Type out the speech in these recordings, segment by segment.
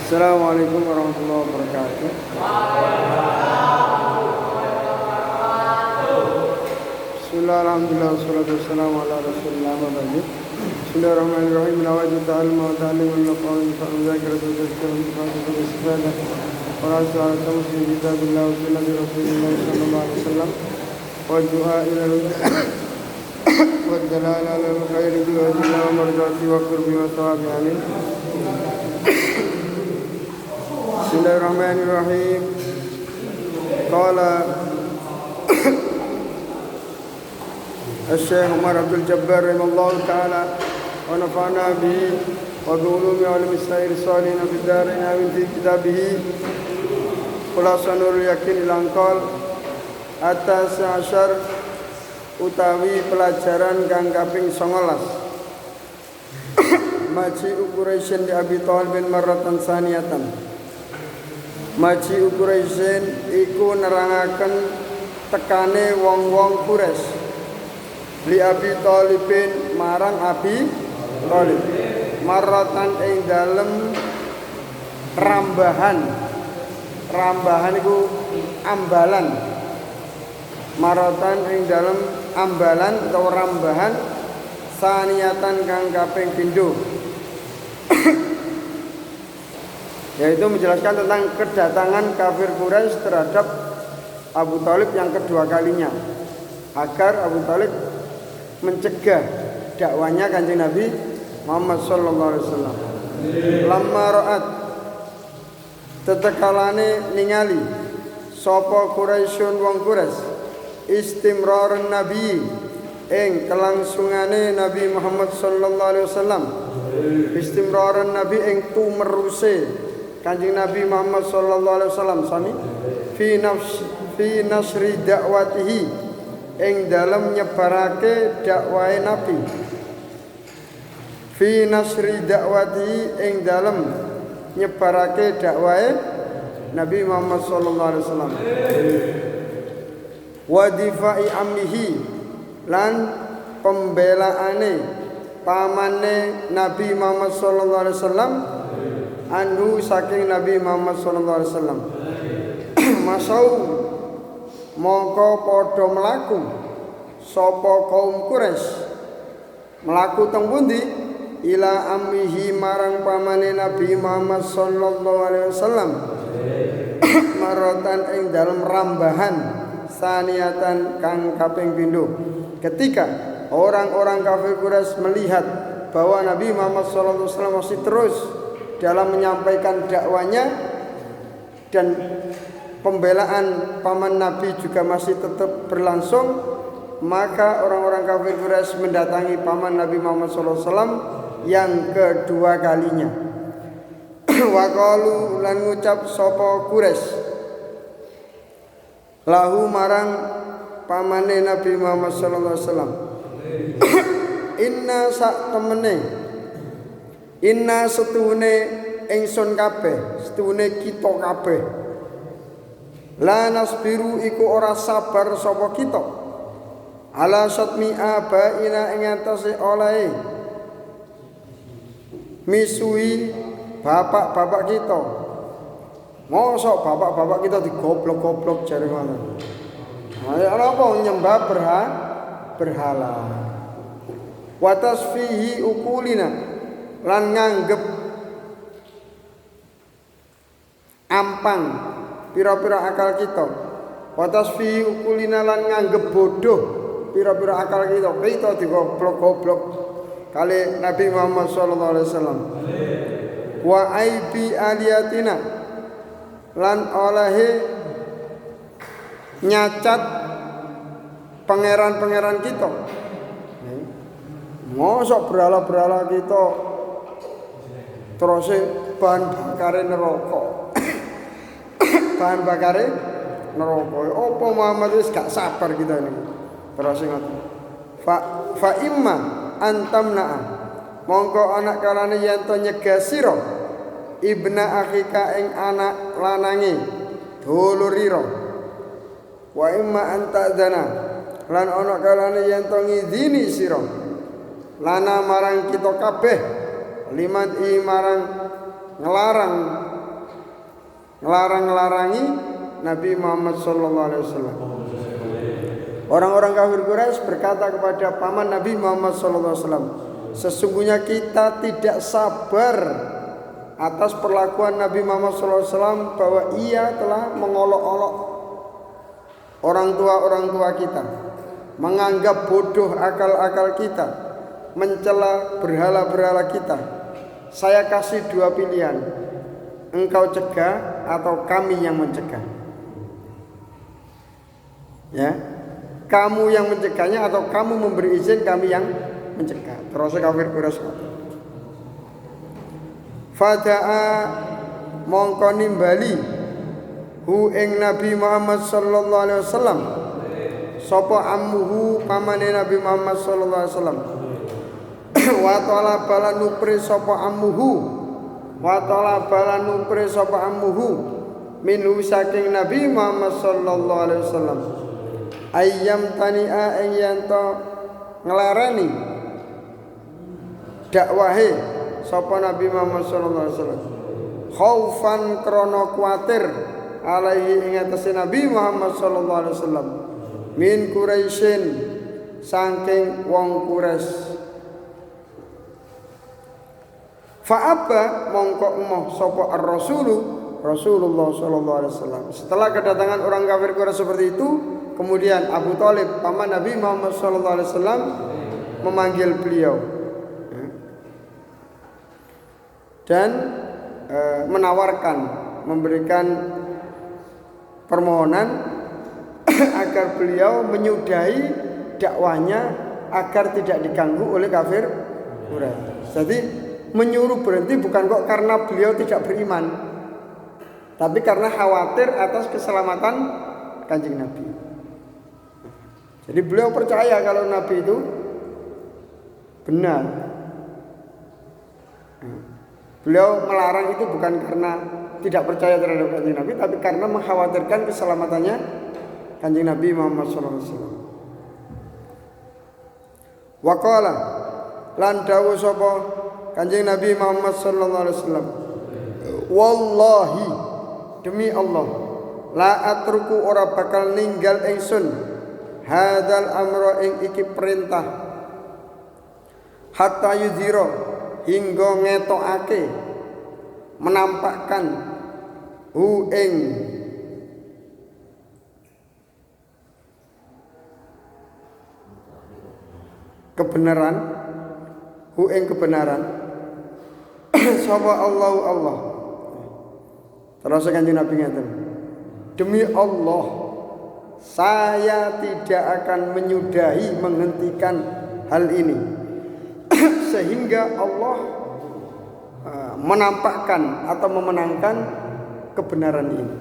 Assalamualaikum warahmatullahi wabarakatuh. Bismillah, alhamdulillah, wassalatu wassalamu ala rasulillah wa ba'du. Bismillahirrahmanirrahim. Nawaitu ta'allum wa ta'lim wa nafa'u fa'u zakiratu wa tazkiratu wa ta'atu wa istifada wa rasu ala tamuslim kitabillah wa sunnati rasulillah sallallahu alaihi wasallam wa du'a ila wa dalala ala al-khairi bi wajhillah wa marjati wa qurbi wa sawabi amin. Bismillahirrahmanirrahim. Qala Syekh Umar Abdul Jabbar rahimahullah ta'ala wa nafa'na bihi wa bi ulumi wa ilmi sayyid salihin fi darin amin fi kitabihi khulasanul yakin ilangkol atas asyar utawi pelajaran kang kaping 19 maji Quraisyin di Abi Thalib bin marratan saniyatan. Maji Quraisyin iku nerangaken tekane wong-wong Quraisy li Abi Thalibin marang Abi Thalib marratan ing dalem rambahan iku ambalan marratan ing dalem ambalan atau rambahan saniyatan kang kaping pindho yaitu menjelaskan tentang kedatangan kafir Quraisy terhadap Abu Thalib yang kedua kalinya agar Abu Thalib mencegah dakwanya Kanjeng Nabi Muhammad sallallahu alaihi wasallam. Lamma ra'at tetekalane ningali sapa Quraisyun wong Quraisy istimrarun nabi ing kelangsungane Nabi Muhammad sallallahu alaihi wasallam. Istimrarun nabi ing tumeruse Kanjeng Nabi Muhammad sallallahu alaihi wasallam sami fi nasri dakwatihi ing dalam nyebarake dakwahe Nabi. Fi nasri dakwatihi ing dalam nyebarake dakwahe Nabi Muhammad sallallahu alaihi wasallam. Wa difa'i ammihi lan pembelaane pamane Nabi Muhammad sallallahu alaihi wasallam anhu saking Nabi Muhammad sallallahu alaihi wasallam. Masau mongko padha mlaku sapa kaum Quraisy mlaku teng pundi ila ammihi marang pamane Nabi Muhammad sallallahu alaihi wasallam maratan ing dalem rambahan saniyatan kang kaping pindho ketika orang-orang kafir Quraisy melihat bahwa Nabi Muhammad sallallahu alaihi wasallam masih terus dalam menyampaikan dakwanya dan pembelaan paman Nabi juga masih tetap berlangsung, maka orang-orang kafir Quraisy mendatangi paman Nabi Muhammad SAW yang kedua kalinya. Wa qalu lan ngucap sapa Quraisy lahu marang pamane Nabi Muhammad SAW. Inna sak temene inna setune ingsun kabeh setune kita kabeh la nasbiru iku ora sabar sapa kita ala satmi abaina ing atase oleh misui bapak-bapak kita. Mosok bapak-bapak kita digoblok-goblok jare ngono. Ayo apa nyembah berhala. Wa tasfihi ukulina lan nganggep ampang pira-pira akal kita. Wa tasfi ukulina lan nganggep bodoh pira-pira akal kita. Kita digoblok-goblok kali Nabi Muhammad sallallahu alaihi wasallam. Wa aibi aliyatina lan olahe nyacat pangeran-pangeran kita. Mosok berhala-berhala kita terus bahan bakare neraka. Bahan bakare neraka. Apa Muhammad wis gak sabar kita ini. Terus ngoten. Fa imma antamna. Monggo anak kalane yen to nyegah sira ibna akhika ing anak lanange dulurira. Wa imma antadzana lan ana kalane yen to ngidini sira lana marang kita kabeh liman marang ngelarang ngelarang-larangi Nabi Muhammad sallallahu alaihi wasallam. Orang-orang kafir Quraisy berkata kepada paman Nabi Muhammad sallallahu alaihi wasallam, sesungguhnya kita tidak sabar atas perlakuan Nabi Muhammad sallallahu alaihi wasallam bahwa ia telah mengolok-olok orang tua kita, menganggap bodoh akal-akal kita, mencela berhala-berhala kita. Saya kasih dua pilihan, engkau cegah atau kami yang mencegah. Ya, kamu yang mencegahnya atau kamu memberi izin, kami yang mencegah. Terus kafir Quraisy. Fada'a mongko nimbali hu ing Nabi Muhammad sallallahu alaihi wasallam sapa ammuhu pamane Nabi Muhammad sallallahu alaihi wasallam. Wa ta'ala balanupri sapa ammuhu wa ta'ala balanupri sapa ammuhu minhu saking Nabi Muhammad sallallahu alaihi wasallam. Ayyam tani'a ing yanto nglareni dakwahe sapa Nabi Muhammad sallallahu alaihi wasallam khaufan krana kuwatir alaihi ing atase Nabi Muhammad sallallahu alaihi wasallam min Quraisyin saking wong Quraisy. Fa'aba mongko emoh sapa Rasulullah sallallahu alaihi wasallam. Setelah kedatangan orang kafir Quraisy seperti itu, kemudian Abu Thalib paman Nabi Muhammad sallallahu alaihi wasallam memanggil beliau dan menawarkan, memberikan permohonan agar beliau menyudahi dakwahnya agar tidak diganggu oleh kafir Quraisy. Jadi menyuruh berhenti bukan kok karena beliau tidak beriman, tapi karena khawatir atas keselamatan Kanjeng Nabi. Jadi beliau percaya kalau Nabi itu benar. Beliau melarang itu bukan karena tidak percaya terhadap Kanjeng Nabi, tapi karena mengkhawatirkan keselamatannya Kanjeng Nabi Muhammad sallallahu alaihi wasallam. Wa qala lan dawuh sapa Kanjeng Nabi Muhammad sallallahu alaihi wasallam, wallahi demi Allah, la atruku ora bakal ninggal ingsun hadzal amra ing iki perintah hatta yudhira hingga ngetokake menampakkan hu ing kebenaran sapa Allah. Terus Kanjeng Nabi ngatakan, demi Allah saya tidak akan menyudahi, menghentikan hal ini sehingga Allah menampakkan atau memenangkan kebenaran ini.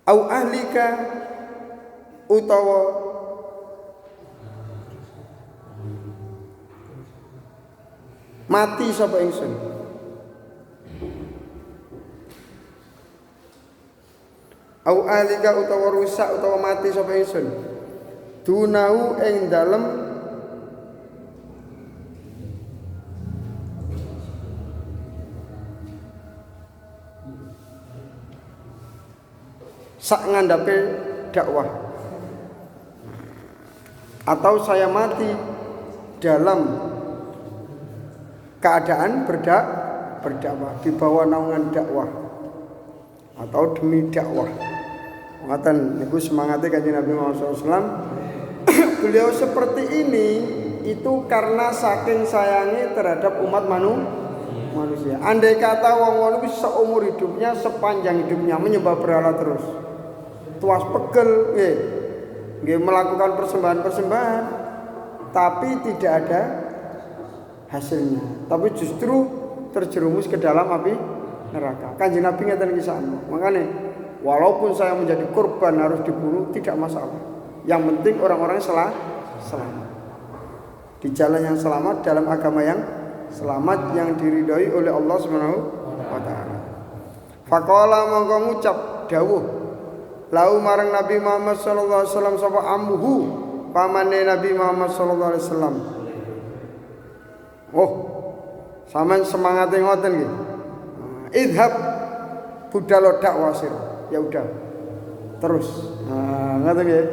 Au ahlika utawa mati sapa ingsun. Au alika utawa rusak utawa mati sapa ingsun. Dunau ing dalem sak ngandhape dakwah, atau saya mati dalam keadaan berdakwah di bawah naungan dakwah atau demi dakwah. Ngoten niku semangate Kanjeng Nabi Muhammad SAW. Beliau seperti ini itu karena saking sayangnya terhadap umat manusia. Andai kata wong-wong itu seumur hidupnya, sepanjang hidupnya menyembah berhala terus, tuas pegel, nggih melakukan persembahan-persembahan, tapi tidak ada hasilnya, tapi justru terjerumus ke dalam api neraka. Kanjeng Nabi ngeten kisah. Makanya walaupun saya menjadi korban harus dibunuh tidak masalah. Yang penting orang-orang selamat di jalan yang selamat, dalam agama yang selamat, yang diridhoi oleh Allah Subhanahu wa taala. Faqala mongko ngucap dawuh lau marang Nabi Muhammad sallallahu alaihi wasallam sapa ammuhu pamane Nabi Muhammad sallallahu alaihi wasallam. Oh, sampean semangate ngoten nggih. Idhab budal dakwah sira. Ya udah. Terus. Nah, ngoten nggih.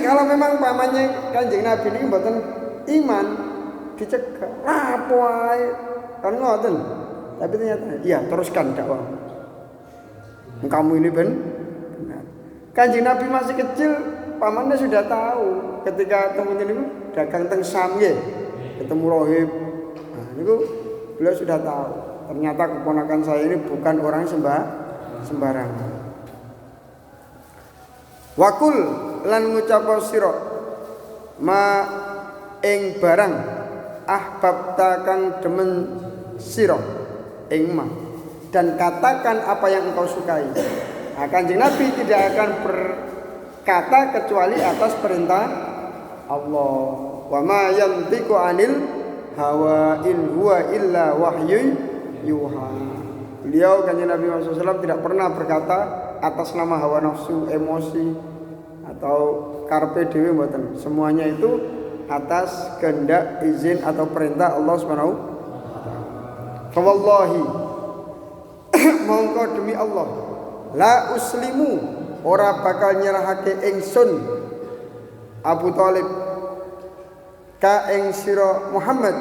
Kalau memang pamannya Kanjeng Nabi niki mboten iman dicegah. Apa wae. Kan ngoten. Tapi ternyata iya teruskan dakwah. Kamu ini benar. Kanjeng Nabi masih kecil, pamannya sudah tahu ketika temen ini dagang teng Sam nggih. Ketemu rohib. Nah, niku beliau sudah tahu. Ternyata keponakan saya ini bukan orang sembarangan. Wakul lan ngucap sira ma ing barang ahbabta kang demen sira ing ma dan katakan apa yang engkau sukai. Nah, Kanjeng Nabi tidak akan berkata kecuali atas perintah Allah. Wa ma yantiqu anil hawa in huwa illa wahyu yuha. Beliau Kanjeng Nabi Muhammad SAW tidak pernah berkata atas nama hawa nafsu, emosi atau karpe dewe mboten. Semuanya itu atas kehendak, izin atau perintah Allah Subhanahu wa taala. Wallahi mongko demi Allah la uslimu ora bakal nyerahake ingsun Abu Thalib ka ing sira Muhammad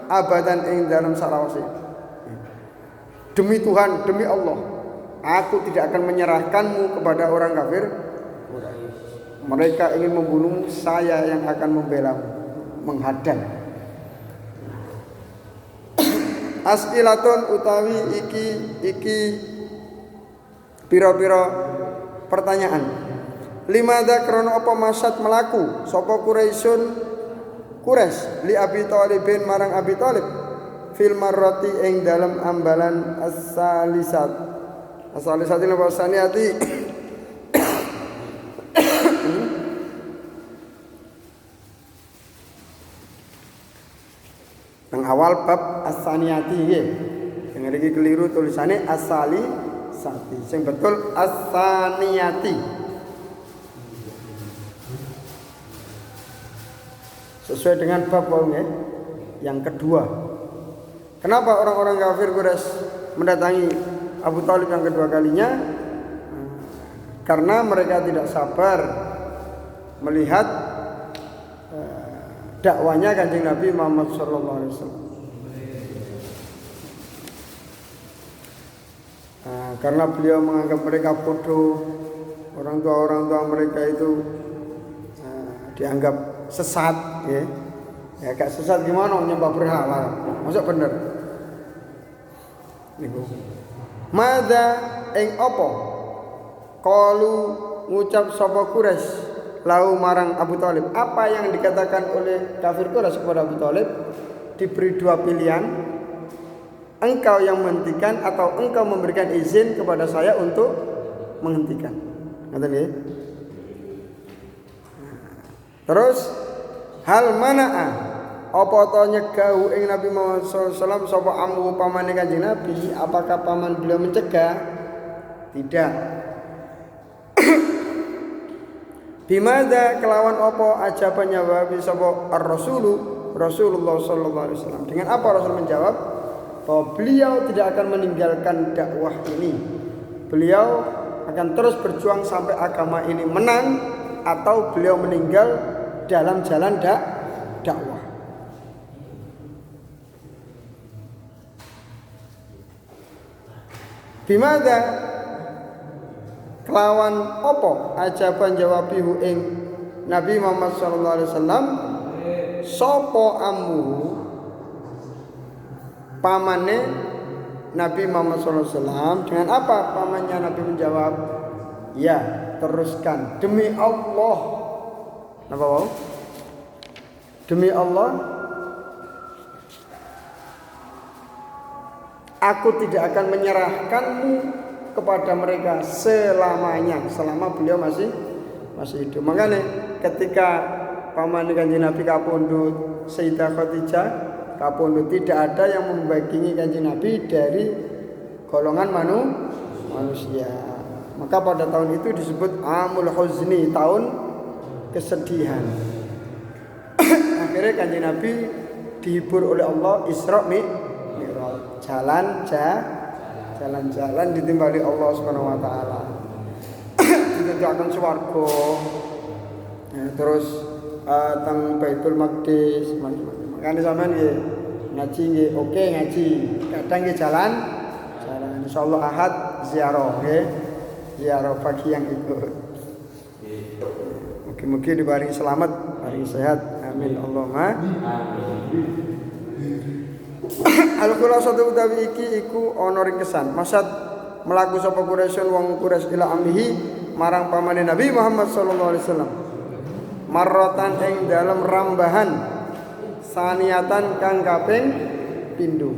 abadan ing dalam salawase. Demi Tuhan, demi Allah, aku tidak akan menyerahkanmu kepada orang kafir. Mereka ingin membunuhmu, saya yang akan membelamu, menghadang. As'ilatun utawi iki pira-pira pertanyaan. Limadza krana apa masyad melaku sapa Quraisy li Abi Thalibin marang Abi Thalib fil marrati ing dalam ambalan as-salisat ini bahasane ati nang awal bab as-saniyati nggih. Sing iki keliru tulisane as-salisati. Sing betul as-saniyati. Sesuai dengan bab wau yang kedua. Kenapa orang-orang kafir Quraisy mendatangi Abu Thalib yang kedua kalinya? Karena mereka tidak sabar melihat dakwanya Kanjeng Nabi Muhammad sallallahu alaihi wasallam. Karena beliau menganggap mereka bodoh, orang tua mereka itu dianggap sesat, ya. Ya gak sesat gimana nyembah berhala. Maksud bener. Niku. Madza ing apa? Qalu ngucap sapa Quraisy lau marang Abu Thalib. Apa yang dikatakan oleh kafir Quraisy kepada Abu Thalib? Diberi dua pilihan. Engkau yang menghentikan atau engkau memberikan izin kepada saya untuk menghentikan. Ngoten nggih. Terus hal mana'a apa to nyegahu ing Nabi Muhammad sallallahu alaihi wasallam sapa amu pamane Kanjeng Nabi? Apakah paman beliau mencegah? Tidak. Bimadza kelawan apa ajaban jawab sapa Rasulullah sallallahu alaihi wasallam. Dengan apa Rasul menjawab? Bahwa beliau tidak akan meninggalkan dakwah ini. Beliau akan terus berjuang sampai agama ini menang atau beliau meninggal dalam jalan dakwah. Bimadza kelawan opo ajaban jawabihu ing Nabi Muhammad sallallahu alaihi wasallam sapa ammu pamane Nabi Muhammad sallallahu alaihi wasallam. Dengan apa pamannya Nabi menjawab? Ya, teruskan demi Allah. Napa wau? Demi Allah aku tidak akan menyerahkanmu kepada mereka selamanya, selama beliau masih hidup. Makanya ketika paman Kanjeng Nabi kapundhut, Sayyidah Khadijah kapundhut, tidak ada yang membagini Kanjeng Nabi dari golongan manusia. Maka pada tahun itu disebut Amul Huzni, tahun kesedihan. Akhirnya Kanjeng Nabi dihibur oleh Allah Isra Mi'raj, jalan jalan-jalan ditimbali Allah Subhanahu wa taala. Didadekaken swarga. Ya, terus teng Baitul Maqdis macam-macam. Makane sampean nggih ngaji nggih oke ngaji. Kadang nggih jalan. Insyaallah Ahad ziarah nggih. Ziarah pagi yang ikut. Mungkin diparingi selamat, paringi sehat. Amin Allahumma. Al-khulasatu utawi iki iku ana ring kesan. Maksud melaku sapa Quraisyun wong Quraisy ila ambihi marang pamane Nabi Muhammad sallallahu alaihi wasallam. Marratan ing dalem rambahan saniatan kang kaping pindho.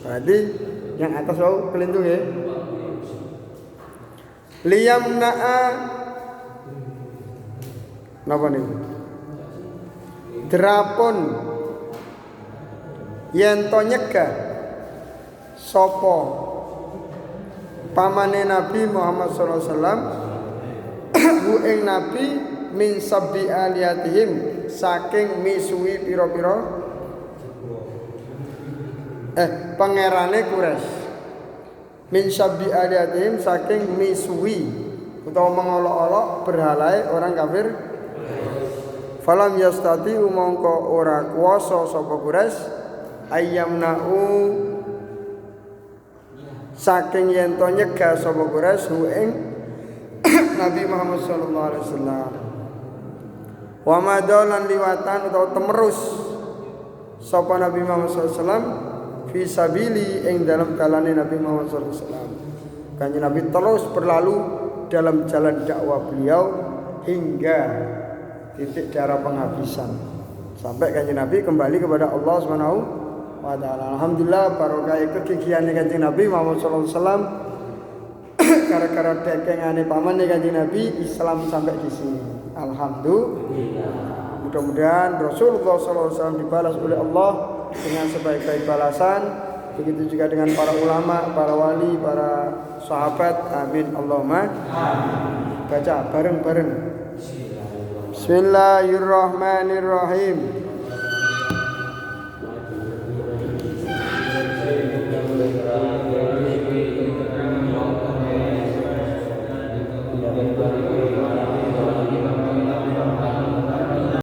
Berarti yang atas wau kelindung ya. Liyamna'a napa niku? Drapun yen to nyegah sapa pamane Nabi Muhammad sallallahu alaihi wasallam hu ing nabi min sabbi aliyatihim saking misuwi pira-pira pangerane Quraisy min sabbi aliyatihim saking misuwi utawa mengolok-olok berhalai orang kafir. Falam yastati mongko ora kuwasa sapa Quraisy ayyamna'u saking yen to nyegah sapa Quraisy hu ing Nabi Muhammad sallallahu alaihi wasallam. Wa madalan liwatan utawa temerus sapa Nabi Muhammad sallallahu alaihi wasallam fi sabili ing dalam dalane Nabi Muhammad sallallahu alaihi wasallam. Kanjeng Nabi terus berlalu dalam jalan dakwah beliau hingga titik darah penghabisan sampai kanjeng Nabi kembali kepada Allah Subhanahu wa taala. Alhamdulillah barokah kegigihan kanjeng Nabi Muhammad sallallahu alaihi wasallam gara-gara dekengane pamane kanjeng Nabi Islam sampai di sini. Alhamdulillah. Mudah-mudahan Rasulullah sallallahu alaihi wasallam dibalas oleh Allah dengan sebaik-baik balasan. Begitu juga dengan para ulama, para wali, para sahabat. Amin Allahumma. Amin. Baca bareng-bareng. Bismillahirrahmanirrahim.